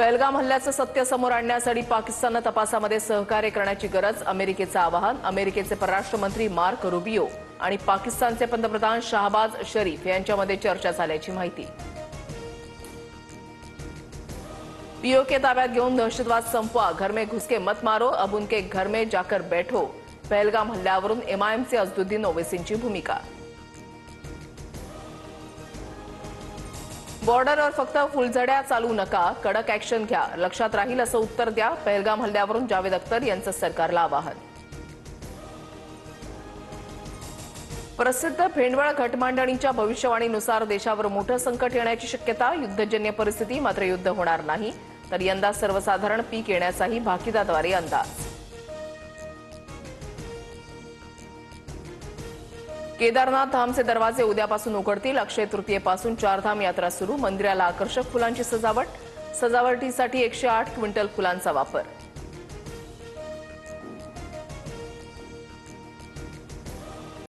पहलगाम हल्ल्याचं सत्य समोर आणण्यासाठी पाकिस्ताननं तपासामध्ये सहकार्य करण्याची गरज, अमेरिकेचं आवाहन. अमेरिकेचे परराष्ट्र मंत्री मार्क रुबियो आणि पाकिस्तानचे पंतप्रधान शाहबाज शरीफ यांच्यामध्ये चर्चा झाल्याची माहिती. पीओके ताब्यात घेऊन दहशतवाद संपवा, घर में घुस के मत मारो, अब उनके घर में जाकर बैठो. पहलगाम हल्ल्यावरून एमआयएमचे अझदुद्दीन ओवैसींची भूमिका. बॉर्डरवर फक्त फुलझड्या चालू नका, कडक ऍक्शन घ्या, लक्षात राहील असं उत्तर द्या. पहलगाम हल्ल्यावरून जावेद अख्तर यांचं सरकारला आवाहन. प्रसिद्ध भेंडवळ घटमांडणीच्या भविष्यवाणीनुसार देशावर मोठं संकट येण्याची शक्यता, युद्धजन्य परिस्थिती, मात्र युद्ध होणार नाही. तर यंदा सर्वसाधारण पीक येण्याचाही भाकिताद्वारे अंदाज. केदारनाथ धामचे दरवाजे उद्यापासून उघडतील. अक्षय तृतीयेपासून चारधाम यात्रा सुरू. मंदिराला आकर्षक फुलांची सजावट. सजावटीसाठी 108 क्विंटल फुलांचा वापर.